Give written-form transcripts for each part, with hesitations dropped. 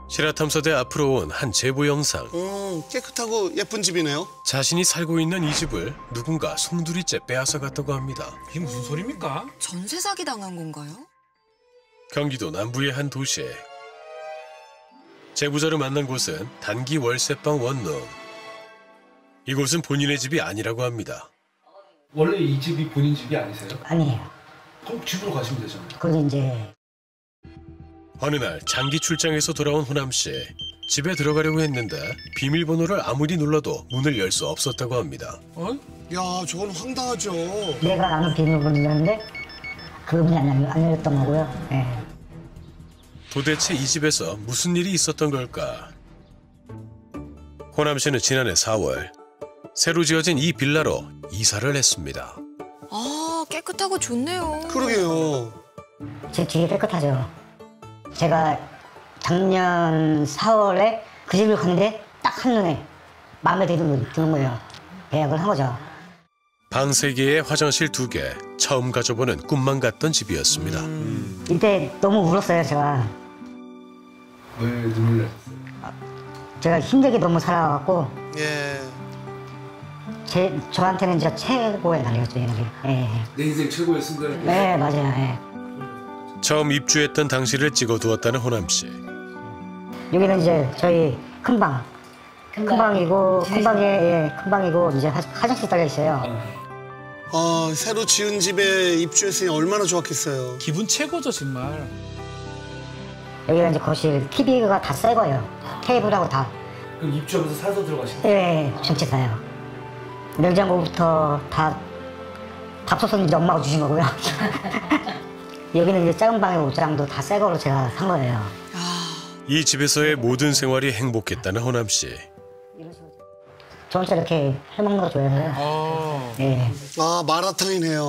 실화탐사대 앞으로 온 한 제보 영상. 깨끗하고 예쁜 집이네요. 자신이 살고 있는 이 집을 누군가 송두리째 빼앗아 갔다고 합니다. 이게 무슨 소리입니까? 전세 사기 당한 건가요? 경기도 남부의 한 도시. 제보자를 만난 곳은 단기 월세방 원룸. 이곳은 본인의 집이 아니라고 합니다. 원래 이 집이 본인 집이 아니세요? 아니에요. 그럼 집으로 가시면 되잖아요. 그래서 이제 어느 날 장기 출장에서 돌아온 호남 씨. 집에 들어가려고 했는데 비밀번호를 아무리 눌러도 문을 열 수 없었다고 합니다. 야, 저건 황당하죠. 내가 아는 비밀번호 눌렀는데 그분이 안 열렸던 거고요. 네. 도대체 이 집에서 무슨 일이 있었던 걸까? 호남 씨는 지난해 4월 새로 지어진 이 빌라로 이사를 했습니다. 아, 깨끗하고 좋네요. 그러게요. 제 집이 깨끗하죠. 제가 작년 4월에 그 집을 갔는데 딱 한눈에 마음에 드는 거예요. 계약을 한 거죠. 방 3개에 화장실 2개, 처음 가져보는 꿈만 같던 집이었습니다. 이때 너무 울었어요, 제가. 왜 눈물 났어요? 제가 힘들게 너무 살아갖고 예. 저한테는 진짜 최고의 날이었죠, 여기. 예. 내 인생 최고의 순간. 네, 맞아요. 예. 처음 입주했던 당시를 찍어두었다는 호남 씨. 여기는 이제 저희 큰 방. 큰 방이고 이제 화장실 딸려 있어요. 새로 지은 집에 입주했으니 얼마나 좋았겠어요. 기분 최고죠, 정말. 여기가 이제 거실, TV가 다 새 거예요. 테이블하고 다. 그럼 입주하면서 사서 들어가신 거예요? 네, 전체 사요. 냉장고부터 다 밥솥은 이제 엄마가 주신 거고요. 여기는 이제 작은 방에 옷장도 다 새 거로 제가 산 거예요. 이 집에서의 모든 생활이 행복했다는 호남 씨. 저 혼자 이렇게 해먹는 거 좋아해서요. 네. 아, 마라탕이네요.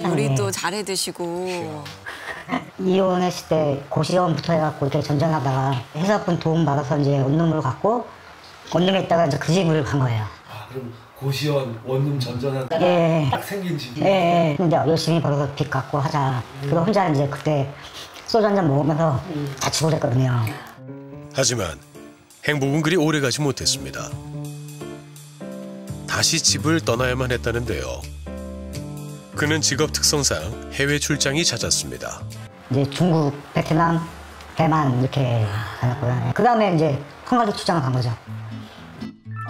요리도 잘해 드시고. 이혼했을 때 고시원부터 해갖고 이렇게 전전하다가 회사분 도움 받아서 이제 원룸으로 갔고 원룸에 있다가 이제 그 집을 간 거예요. 아, 그럼 고시원, 원룸 전전한 예. 딱 생긴 집이? 예. 근데 열심히 벌어서 빚 갚고 하자. 그리고 혼자 이제 그때 소주 한잔 먹으면서 자취를 했거든요. 하지만 행복은 그리 오래가지 못했습니다. 다시 집을 떠나야만 했다는데요. 그는 직업 특성상 해외 출장이 잦았습니다. 이제 중국, 베트남, 대만 이렇게 다녔고요. 그 다음에 이제 헝가리 출장을 간 거죠.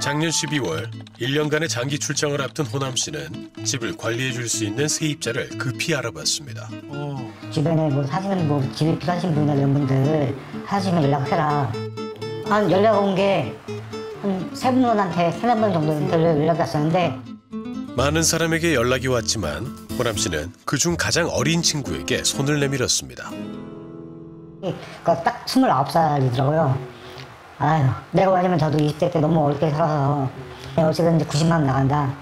작년 12월 1년간의 장기 출장을 앞둔 호남 씨는 집을 관리해 줄 수 있는 세입자를 급히 알아봤습니다. 주변에 뭐 사시는 뭐 집이 필요하신 분이나 이런 분들 하시면 연락해라. 한 연락 온 게 한 3분한테 3-4번 정도 연락이 왔었는데 많은 사람에게 연락이 왔지만 호남 씨는 그중 가장 어린 친구에게 손을 내밀었습니다. 그러니까 딱 29살이더라고요. 아유, 내가 왜냐면 저도 20대 때 너무 어렵게 살아서 어쨌든 이제 90만 원 나간다.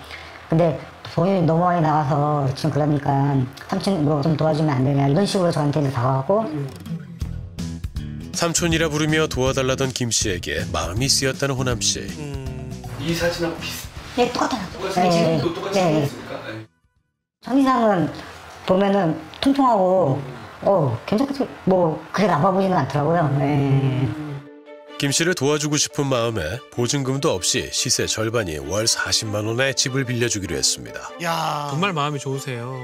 근데 돈이 너무 많이 나가서 지금 그러니까 삼촌 뭐 좀 도와주면 안 되냐 이런 식으로 저한테 이제 다가가고 삼촌이라 부르며 도와달라던 김 씨에게 마음이 쓰였다는 호남 씨. 이 사진하고 비슷. 네, 똑같아요. 똑같이 지금도 똑같이 생겼습니까? 네. 천이상은 보면은 통통하고 괜찮겠지 뭐 그게 나빠 보이지는 않더라고요. 네. 김 씨를 도와주고 싶은 마음에 보증금도 없이 시세 절반이 월 40만 원에 집을 빌려주기로 했습니다. 야, 정말 마음이 좋으세요.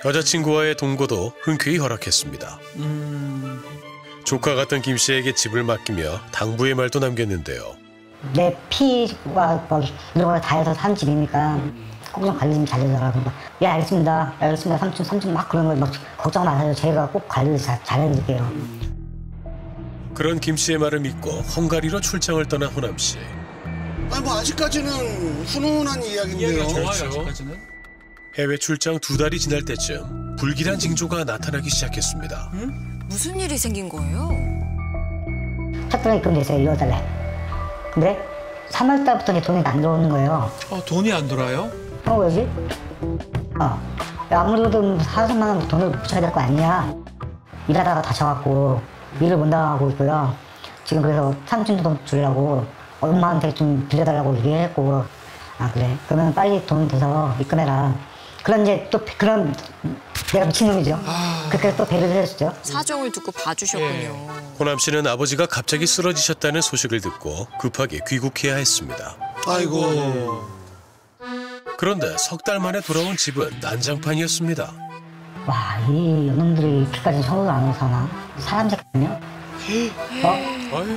여자친구와의 동거도 흔쾌히 허락했습니다. 조카 같던 김 씨에게 집을 맡기며 당부의 말도 남겼는데요. 내 피와 뭐 이런 걸 다 해서 산 집이니까 꼭 좀 관리 좀 잘해줘라. 예, 알겠습니다. 삼촌 막 그런 걸 막 걱정 마세요. 저희가 꼭 관리를 잘해드릴게요. 그런 김 씨의 말을 믿고 헝가리로 출장을 떠난 호남 씨. 아니 뭐 아직까지는 훈훈한 이야기인데요. 좋아요, 아직까지는. 해외 출장 2달이 지날 때쯤 불길한 징조가 나타나기 시작했습니다. 무슨 일이 생긴 거예요? 첫번에 입금됐어요. 2월달에. 근데 3월달부터 돈이 안 들어오는 거예요. 돈이 안 돌아요? 왜지? 아무래도 4-5만 원 돈을 붙여야 될 거 아니냐. 일하다가 다쳐갖고 일을 못 나가고 있고요. 지금 그래서 삼촌도 돈 주려고 엄마한테 좀 빌려달라고 얘기했고 그래? 그러면 빨리 돈 돼서 입금해라. 그런 이제 또 그런 내가 미친놈이죠. 그렇게 또 배려를 해줬죠. 사정을 듣고 봐주셨군요. 호남 씨는 아버지가 갑자기 쓰러지셨다는 소식을 듣고 급하게 귀국해야 했습니다. 아이고. 그런데 석 달 만에 돌아온 집은 난장판이었습니다. 와, 이 이놈들이 이렇게까지 서울 안 사나? 사람 새끼냐?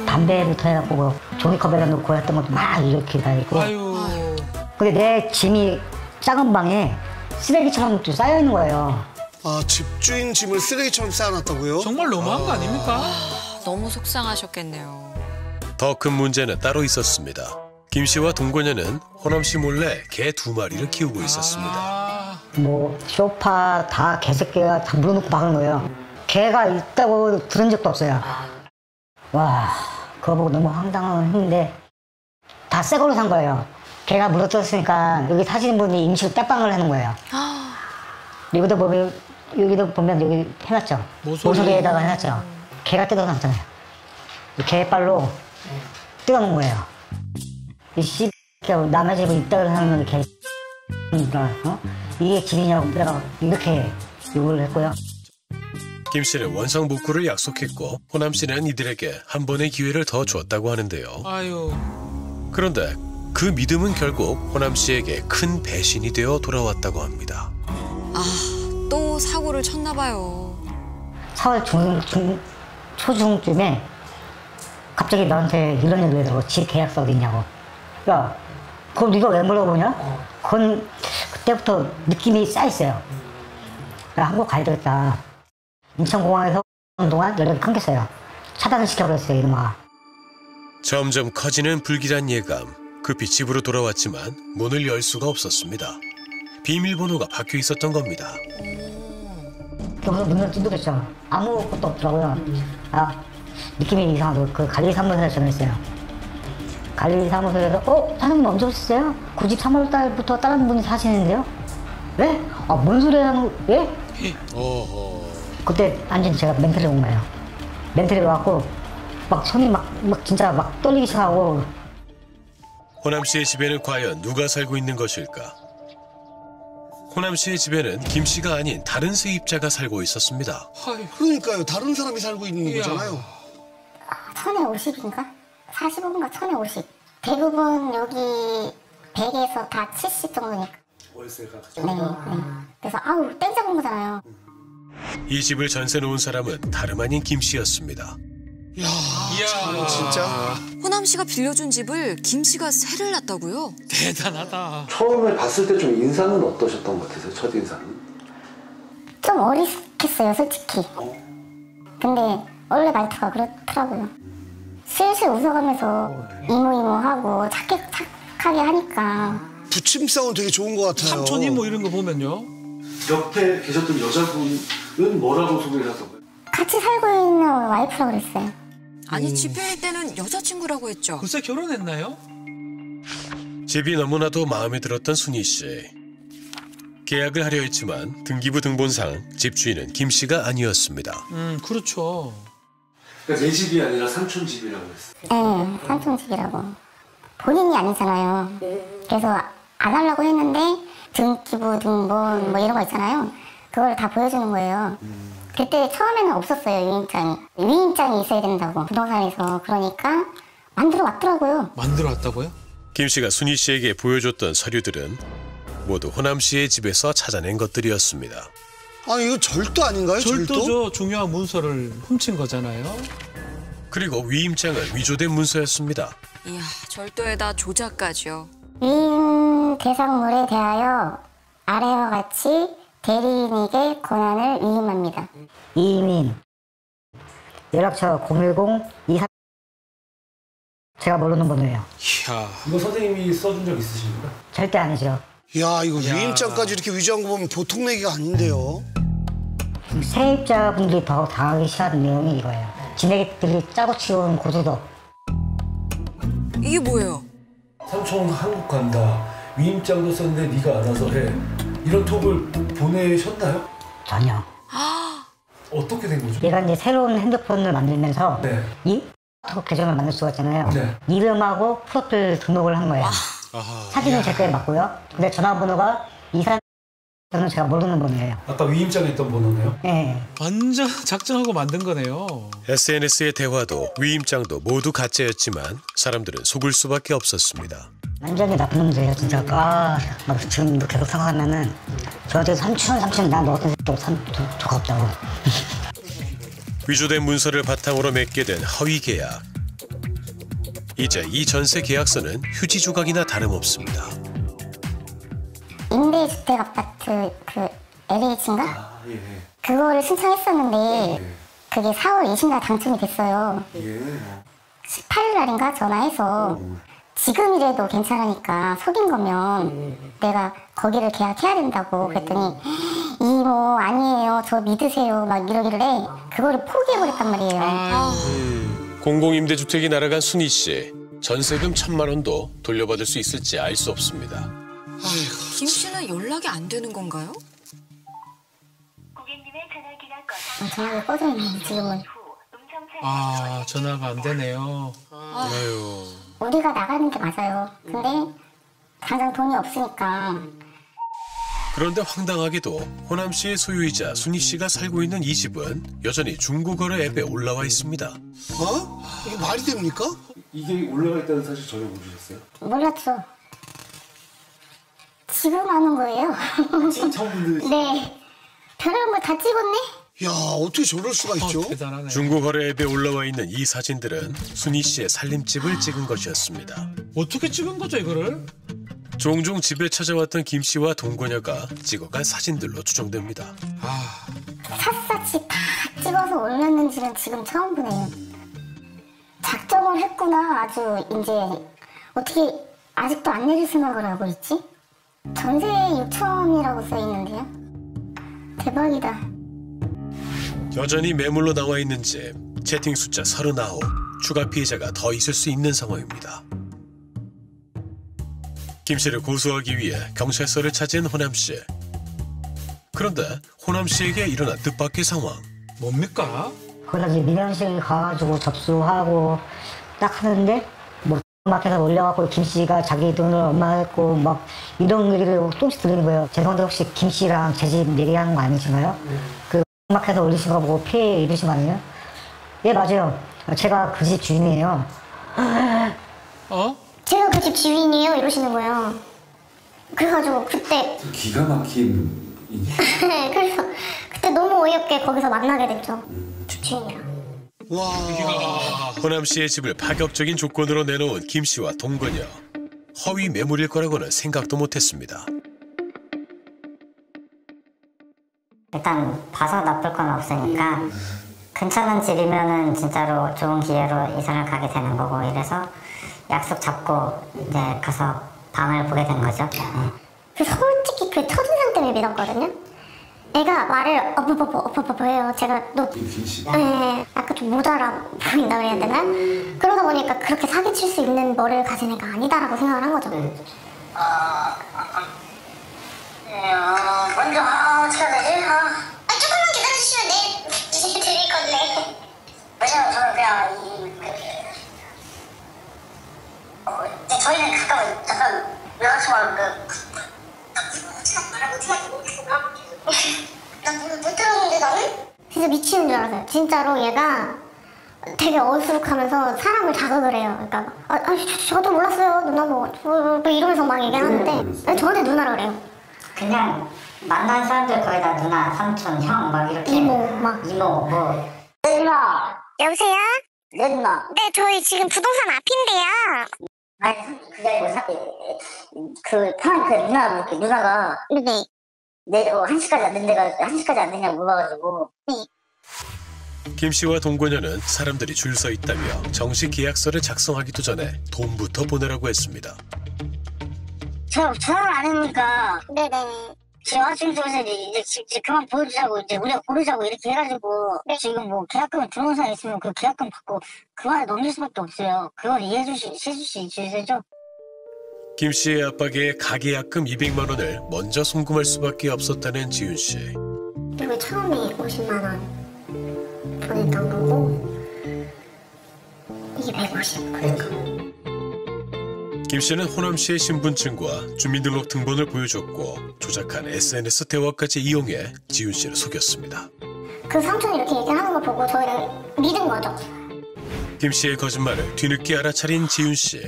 담배부터 해갖고 뭐 종이컵에다 놓고 했던 것도 막 이렇게 다 있고. 아유. 근데 내 짐이 작은 방에 쓰레기처럼 또 쌓여 있는 거예요. 아, 집주인 짐을 쓰레기처럼 쌓아놨다고요? 정말 너무한 거 아닙니까? 너무 속상하셨겠네요. 더 큰 문제는 따로 있었습니다. 김 씨와 동거녀는 호남 씨 몰래 개 2마리를 키우고 있었습니다. 아, 뭐 소파 다 개새끼가 다 물어놓고 박은 거예요. 개가 있다고 들은 적도 없어요. 와, 그거 보고 너무 황당했는데 다 새 걸로 산 거예요. 개가 물어뜯었으니까 여기 사시는 분이 임시로 떼빵을 하는 거예요. 여기도 보면 여기 해놨죠. 모서리에다가 해놨죠. 개가 뜯어놨잖아요. 개빨로 뜯어놓은 거예요. 이 씨, 남의 집에 있다고 하는 개. 이게 집이냐고 내가 이렇게 욕을 했고요. 김 씨는 원상복구를 약속했고 호남 씨는 이들에게 한 번의 기회를 더 줬다고 하는데요. 아유. 그런데 그 믿음은 결국 호남 씨에게 큰 배신이 되어 돌아왔다고 합니다. 또 사고를 쳤나 봐요. 4월 초중쯤에 갑자기 나한테 이런 얘기를 하더라고. 집 계약서 어디 있냐고. 야, 그걸 네가 왜 물어보냐? 그건 그때부터 느낌이 쌓였어요. 야, 한국 가야 되겠다. 인천공항에서 동안 연락이 끊겼어요. 차단을 시켜버렸어요, 이놈아. 점점 커지는 불길한 예감. 급히 집으로 돌아왔지만 문을 열 수가 없었습니다. 비밀번호가 박혀 있었던 겁니다. 그래서 문을 두드렸죠. 아무것도 없더라고요. 아, 느낌이 이상하고 그 관리 사무소에 전화했어요. 관리 사무소에서 사장님 언제 오셨어요? 그 집 3월 달부터 다른 분이 사시는데요? 왜? 아, 뭔 소리 하는 예? 그때 완전 제가 멘탈이 온 거예요. 멘탈이 와갖고 막 손이 막 진짜 막 떨리기 시작하고. 호남 씨의 집에는 과연 누가 살고 있는 것일까? 호남 씨의 집에는 김 씨가 아닌 다른 세입자가 살고 있었습니다. 아유. 그러니까요. 다른 사람이 살고 있는 이야. 거잖아요. 1050인가? 45분가 1050. 대부분 여기 100에서 다 70 정도니까. 월세가. 네. 그래서 아우 땡 잡은 거잖아요. 이 집을 전세 놓은 사람은 다름 아닌 김 씨였습니다. 이야, 이야. 진짜. 호남 씨가 빌려준 집을 김 씨가 세를 놨다고요? 대단하다. 처음에 봤을 때 좀 인상은 어떠셨던 것 같으세요? 첫인상은? 좀 어리숙했어요, 솔직히. 근데 원래 말투가 그렇더라고요. 슬슬 웃어가면서 이모이모하고 착하게 하니까. 부침성은 되게 좋은 것 같아요. 삼촌이 뭐 이런 거 보면요. 옆에 계셨던 여자분은 뭐라고 소개를 하던가요? 같이 살고 있는 와이프라고 그랬어요. 아니 집회일 때는 여자친구라고 했죠. 글쎄 결혼했나요? 집이 너무나도 마음에 들었던 순희 씨. 계약을 하려 했지만 등기부 등본상 집주인은 김 씨가 아니었습니다. 그렇죠. 그러니까 내 집이 아니라 삼촌 집이라고 했어요. 네, 삼촌 집이라고. 본인이 아니잖아요. 그래서 안 하려고 했는데 등기부 등본 뭐 이런 거 있잖아요. 그걸 다 보여주는 거예요. 그때 처음에는 없었어요, 위임장이. 위임장이 있어야 된다고, 부동산에서. 그러니까 만들어 왔더라고요. 만들어 왔다고요? 김 씨가 순희 씨에게 보여줬던 서류들은 모두 호남 씨의 집에서 찾아낸 것들이었습니다. 아니, 이거 절도 아닌가요? 절도? 절도죠. 중요한 문서를 훔친 거잖아요. 그리고 위임장은 위조된 문서였습니다. 이야, 절도에다 조작까지요. 위임 대상물에 대하여 아래와 같이 대리인에게 권한을 위임합니다. 이민 연락처 010-23 제가 모르는 번호예요. 이야. 이거 선생님이 써준 적 있으십니까? 절대 아니죠. 야, 이거 위임장까지 이렇게 위조한 거 보면 보통 내기가 아닌데요. 세입자분들이 더 당하기 싫은 내용이 이거예요. 지네들이 짜고 치운 고소도. 이게 뭐예요? 삼촌 한국 간다. 위임장도 썼는데 네가 알아서 해. 이런 톡을 보내셨나요? 전혀. 어떻게 된 거죠? 얘가 이제 새로운 핸드폰을 만들면서 네. 이 톡 계정을 만들 수가 있잖아요. 네. 이름하고 프로필 등록을 한 거예요. 사진은 제 거에 맞고요. 근데 전화번호가 이 사람 저는 제가 모르는 번호예요. 아까 위임장에 있던 번호네요? 예. 완전 작정하고 만든 거네요. SNS의 대화도 위임장도 모두 가짜였지만 사람들은 속을 수밖에 없었습니다. 완전히 나쁜 놈들이에요, 진짜. 막 지금도 계속 생각하면은 저한테 삼촌 나 너 같은 새끼 조카 없다고. 위조된 문서를 바탕으로 맺게 된 허위 계약. 이제 이 전세 계약서는 휴지 조각이나 다름없습니다. 임대주택 아파트 그 LH인가? 예. 그거를 신청했었는데 그게 4월 20일 당첨이 됐어요. 18일 날인가 전화해서 지금이라도 괜찮으니까 속인 거면 내가 거기를 계약해야 된다고 그랬더니 이모 아니에요 저 믿으세요 막 이러길래 그거를 포기해버렸단 말이에요. 공공임대주택이 날아간 순희 씨. 전세금 1,000만 원도 돌려받을 수 있을지 알 수 없습니다. 김 씨는 연락이 안 되는 건가요? 전화가 꺼져있네 지금은. 전화가 안 되네요. 우리가 나가는 게 맞아요. 근데 당장 돈이 없으니까. 그런데 황당하게도 호남 씨의 소유이자 순희 씨가 살고 있는 이 집은 여전히 중고거래 앱에 올라와 있습니다. 이게 말이 됩니까? 이게 올라가 있다는 사실 전혀 모르셨어요? 몰랐죠. 지금 하는 거예요. 처음 듣는 네. 별의별 거 다 찍었네? 야, 어떻게 저럴 수가 있죠? 대단하네. 중고거래 앱에 올라와 있는 이 사진들은 순희 씨의 살림집을 찍은 것이었습니다. 어떻게 찍은 거죠 이거를? 종종 집에 찾아왔던 김 씨와 동거녀가 찍어간 사진들로 추정됩니다. 샅샅이 다 찍어서 올렸는지는 지금 처음 보네요. 작정을 했구나. 아주 이제 어떻게 아직도 안 내릴 생각을 하고 있지? 전세 6천이라고 써 있는데요. 대박이다. 여전히 매물로 나와 있는 집, 채팅 숫자 39, 추가 피해자가 더 있을 수 있는 상황입니다. 김 씨를 고소하기 위해 경찰서를 찾은 호남 씨. 그런데 호남 씨에게 일어난 뜻밖의 상황. 뭡니까? 거기다 이제 민원실 가가지고 접수하고 딱 하는데 뭐 마켓에 올려갖고 김 씨가 자기 돈을 엄마했고 막 이런 얘기를 조금씩 들리는 거예요. 죄송한데 혹시 김 씨랑 제 집 얘기하는 거 아니신가요? 그 마켓에 올리신 거 보고 피해 입으신 거 아니에요? 예 맞아요. 제가 그 집 주인이에요. 제가 그 집 주인이에요 이러시는 거예요. 그래가지고 그때 기가 막힌 그래서 그때 너무 어이없게 거기서 만나게 됐죠. 집 주인이랑. 와. 호남 씨의 집을 파격적인 조건으로 내놓은 김 씨와 동거녀. 허위 매물일 거라고는 생각도 못했습니다. 일단 봐서 나쁠 건 없으니까 괜찮은 집이면은 진짜로 좋은 기회로 이사를 가게 되는 거고 이래서 약속 잡고 이제 가서 방을 보게 된 거죠. 그 솔직히 그 첫인상 때문에 믿었거든요. 애가 말을 해요. 제가 너 약간 좀 모자라 보인다 그래야 되나? 그러다 보니까 그렇게 사기칠 수 있는 머리를 가진 애가 아니다라고 생각을 한 거죠. 먼저 어떻게 해야 되지? 조금만 기다려주시면 내일 드릴 건데. 왜냐면 저는 그냥 이제 저희는 가까워요. 잠깐 여자친구랑 나못 들었는데 나는? 진짜 미치는 줄 알았어요. 진짜로 얘가 되게 어수룩하면서 사람을 자극을 해요. 그러니까 저도 몰랐어요. 누나 뭐 이러면서 막 얘기하는데 저한테 누나라 그래요. 그냥 만난 사람들 거의 다 누나, 삼촌, 형 막 이렇게 이모 막. 이모 뭐 네 누나. 여보세요? 네 누나. 네 저희 지금 부동산 앞인데요. 아니 그게 아니고 그 누나가 네. 내 1시까지 안 된 데가 1시까지 안 되냐고 물어가지고. 김 씨와 동거녀는 사람들이 줄 서 있다며 정식 계약서를 작성하기도 전에 돈부터 보내라고 했습니다. 전화를 안 해놓으니까 네네. 제 여자친구 쪽에서 이제 그만 보여주자고 이제 우리가 고르자고 이렇게 해가지고 지금 뭐 계약금 들어온 사람 있으면 그 계약금 받고 그만에 넘길 수밖에 없어요. 그걸 이해해 주시죠. 김 씨의 압박에 가계약금 200만 원을 먼저 송금할 수밖에 없었다는 지윤 씨. 그리고 처음에 50만 원 보냈던 거고 이게 150 그러니까. 김 씨는 호남 씨의 신분증과 주민등록 등본을 보여줬고 조작한 SNS 대화까지 이용해 지훈 씨를 속였습니다. 그 삼촌이 이렇게 얘기하는 거 보고 저희는 믿은 거죠. 김 씨의 거짓말을 뒤늦게 알아차린 지훈 씨.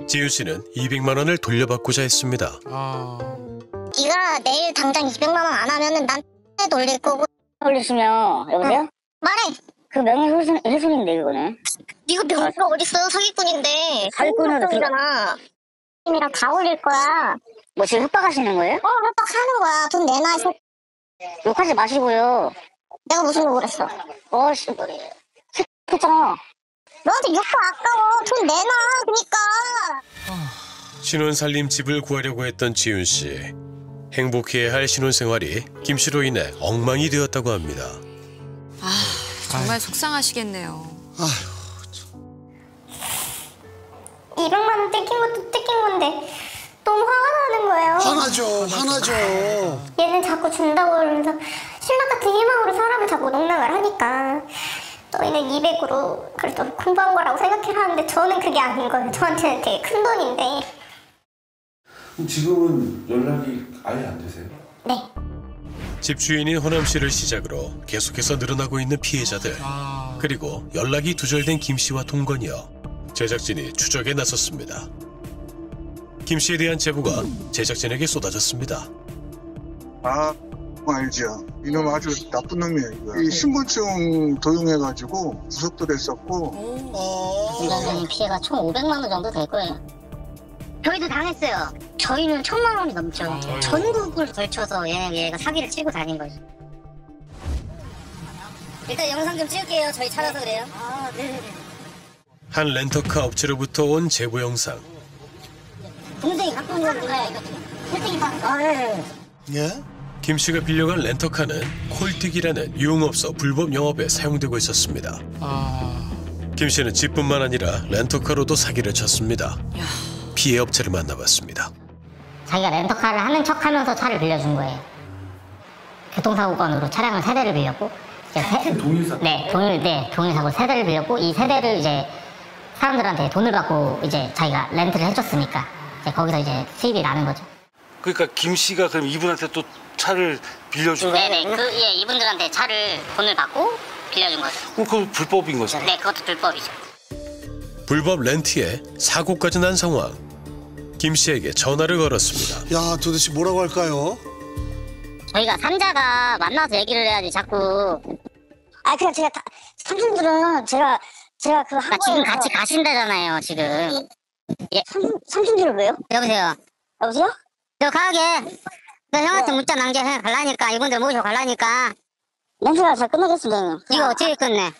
지훈 씨는 200만 원을 돌려받고자 했습니다. 네가 내일 당장 200만 원 안 하면은 난 돌릴 거고. 올리시면 여보세요? 말해. 그 명예훼손인데 그거는. 네가 명예가 어딨어? 사기꾼인데. 사기꾼으로 사기꾼이잖아. 팀이랑 다 올릴 거야. 뭐 지금 협박하시는 거예요? 협박하는 거야. 돈 내놔. 욕하지 마시고요. 내가 무슨 욕을 했어? 어씨 했잖아. 너한테 욕도 아까워. 돈 내놔. 그니까. 신혼살림 집을 구하려고 했던 지훈 씨. 행복해야 할 신혼생활이 김 씨로 인해 엉망이 되었다고 합니다. 정말 속상하시겠네요. 200만 원 뜯긴 것도 뜯긴 건데 너무 화가 나는 거예요. 화나죠. 얘는 자꾸 준다고 그러면서 신랑 같은 희망으로 사람을 자꾸 농락을 하니까 너희는 200으로 그래도 공부한 거라고 생각해라 하는데 저는 그게 아닌 거예요. 저한테는 되게 큰 돈인데. 그럼 지금은 연락이 아예 안 되세요? 네. 집주인인 호남 씨를 시작으로 계속해서 늘어나고 있는 피해자들. 그리고 연락이 두절된 김 씨와 동거녀. 제작진이 추적에 나섰습니다. 김 씨에 대한 제보가 제작진에게 쏟아졌습니다. 알죠. 이놈 아주 나쁜 놈이에요. 이거. 이 신분증 도용해가지고 구속도 됐었고. 중간적인 피해가 총 500만 원 정도 될 거예요. 저희도 당했어요. 저희는 1000만 원이 넘죠. 전국을 걸쳐서 얘가 사기를 치고 다닌 거죠. 일단 영상 좀 찍을게요. 저희 찾아서 그래요. 네네네. 한 렌터카 업체로부터 온 제보 영상. 동생이 갖고 온 건데 이거 꼴등이 봐. 네. 예? 김 씨가 빌려간 렌터카는 콜틱이라는 유흥업소 불법 영업에 사용되고 있었습니다. 김 씨는 집뿐만 아니라 렌터카로도 사기를 쳤습니다. 피해 업체를 만나봤습니다. 자기가 렌터카를 하는 척하면서 차를 빌려준 거예요. 교통사고 건으로 차량을 3대를 빌렸고 동일사고? 네, 동일사고 3대를 빌렸고 이 3대를 이제 사람들한테 돈을 받고 이제 자기가 렌트를 해줬으니까 이제 거기서 이제 수입이 나는 거죠. 그러니까 김 씨가 그럼 이분한테 또 차를 빌려주고? 네네, 이분들한테 차를 돈을 받고 빌려준 거죠. 그럼 그건 불법인 거죠? 네, 그것도 불법이죠. 불법 렌트에 사고까지 난 상황. 김 씨에게 전화를 걸었습니다. 야, 도대체 뭐라고 할까요? 저희가 삼자가 만나서 얘기를 해야지 자꾸. 그냥 제가 삼촌들은 제가 그 한 지금 같이 가신다잖아요, 지금. 예. 삼촌들은 왜요? 여보세요. 여보세요? 저 가게. 너 형한테 문자 남겨 가려니까 이분들 모시고 가려니까. 렌트가 잘 끝내겠습니다. 이거 어떻게 끝내?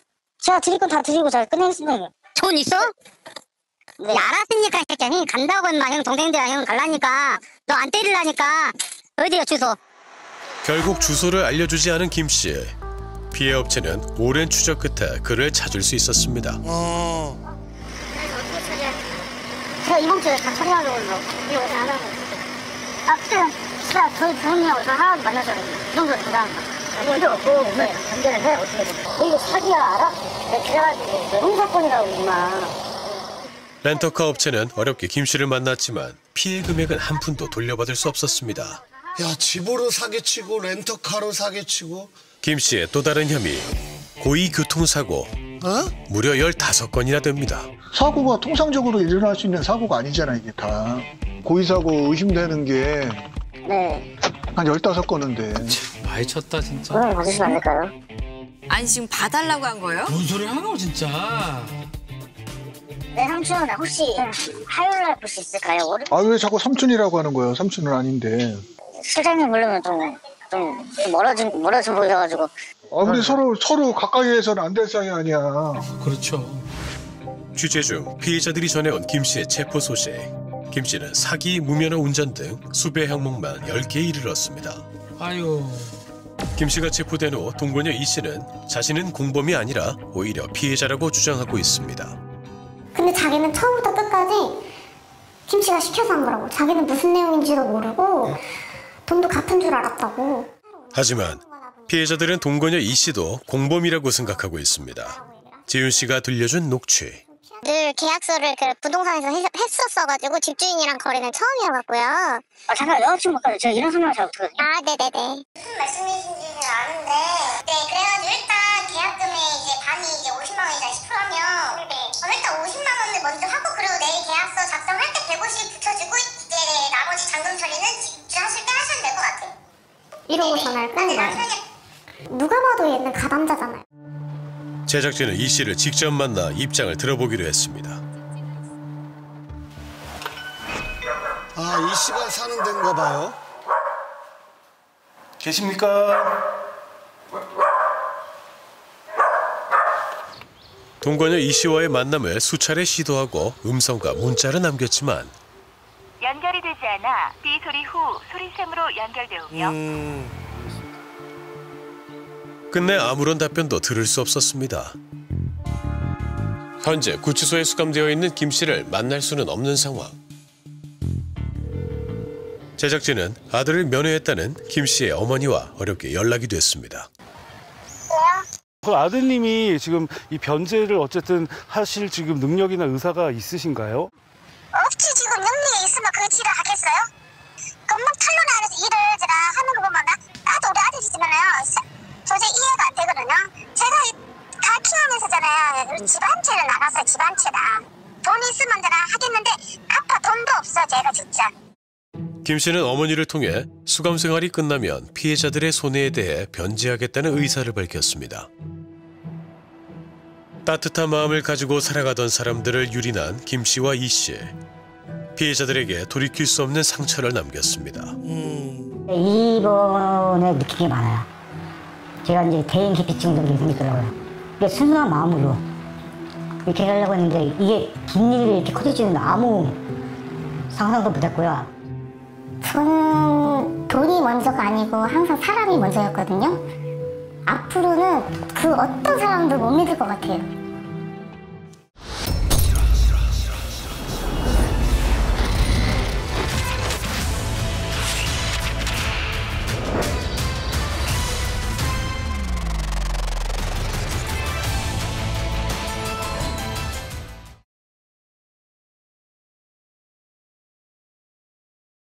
제가 드릴 건 다 드리고 잘 끝내겠습니다. 돈 있어? 네. 알았으니까 새끼야. 형 간다고 인마. 형 동생들이랑 형 갈라니까. 너 안 때리려니까. 어디야 주소? 결국 주소를 알려주지 않은 김 씨. 피해 업체는 오랜 추적 끝에 그를 찾을 수 있었습니다. 제가 이번 주에 다 처리하려고 해서 이거 안 하고. 그때 진짜 저희 부모님하고 저 할아버지 만나셔가지고 이 정도로 대단한 거. 필요 없고 연결을 해 어떻게든. 이거 사기야 알아? 내가 그래가지고 형사건이라고 임마. 렌터카 업체는 어렵게 김 씨를 만났지만 피해 금액은 한 푼도 돌려받을 수 없었습니다. 야, 집으로 사기치고 렌터카로 사기치고. 김 씨의 또 다른 혐의. 고의 교통사고. 무려 15건이나 됩니다. 사고가 통상적으로 일어날 수 있는 사고가 아니잖아, 이게 다. 고의사고 의심되는 게 네. 한 15건은 돼. 많이 쳤다 진짜. 그걸 봐주시면 안 될까요? 아니 지금 봐달라고 한 거예요? 뭔 소리 하노 진짜. 네, 삼촌 혹시 화요일 날 볼 수 있을까요? 왜 자꾸 삼촌이라고 하는 거예요? 삼촌은 아닌데. 실장님 부르면 좀 멀어져 보여가지고. 우리 서로 가까이에서는 안 될 사이 아니야. 그렇죠. 취재 중 피해자들이 전해온 김 씨의 체포 소식. 김 씨는 사기, 무면허 운전 등 수배 항목만 10개에 이르렀습니다. 아유. 김 씨가 체포된 후 동거녀 이 씨는 자신은 공범이 아니라 오히려 피해자라고 주장하고 있습니다. 근데 자기는 처음부터 끝까지 김 씨가 시켜서 한 거라고. 자기는 무슨 내용인지도 모르고 돈도 갚은 줄 알았다고. 하지만 피해자들은 동거녀 이 씨도 공범이라고 생각하고 있습니다. 지훈 씨가 들려준 녹취. 늘 계약서를 그 부동산에서 했었어가지고 집주인이랑 거래는 처음이어갖고요. 잠깐 여자친구까지 제가 이런 설명을 잘 못하거든요. 네네네. 무슨 말씀이신지는 아는데, 네, 그래가지고 일단 계약금의 이제 반이 이제 50만 원이자 10%면, 일단 50만 원을 먼저 하고, 그리고 내일 계약서 작성할 때 150 붙여주고, 이제 나머지 잔금 처리는 집주하실 때 하시면 될 것 같아요. 이러고 전화를 끄는 거예요. 누가 봐도 얘는 가담자잖아요. 제작진은 이 씨를 직접 만나 입장을 들어보기로 했습니다. 이 씨가 사는 데인가 봐요. 계십니까? 동거녀 이 씨와의 만남을 수차례 시도하고 음성과 문자를 남겼지만 연결이 되지 않아 삐 소리 후 소리샘으로 연결되오며 끝내 아무런 답변도 들을 수 없었습니다. 현재 구치소에 수감되어 있는 김 씨를 만날 수는 없는 상황. 제작진은 아들을 면회했다는 김 씨의 어머니와 어렵게 연락이 됐습니다. 그 아드님이 지금 이 변제를 어쨌든 하실 지금 능력이나 의사가 있으신가요? 없지. 지금 능력이 있으면 그 지를 하겠어요? 금방 탄로나면서 일을 제가 하는 거 보면 나도 우리 아들이지만요. 도저히 이해가 안 되거든요. 제가 다 키우면서잖아요. 집 한 채를 나가서 집 한 채다. 돈 있으면 내가 하겠는데 아빠 돈도 없어 제가 진짜. 김 씨는 어머니를 통해 수감 생활이 끝나면 피해자들의 손해에 대해 변제하겠다는 의사를 밝혔습니다. 따뜻한 마음을 가지고 살아가던 사람들을 유린한 김 씨와 이 씨. 피해자들에게 돌이킬 수 없는 상처를 남겼습니다. 이번에 느낀 게 많아요. 제가 이제 대인 기피증도 있더라고요. 근데 순수한 마음으로 이렇게 하려고 했는데 이게 분일이 이렇게 커질지는 아무 상상도 못했고요. 저는 돈이 먼저가 아니고 항상 사람이 먼저였거든요. 앞으로는 그 어떤 사람도 못 믿을 것 같아요.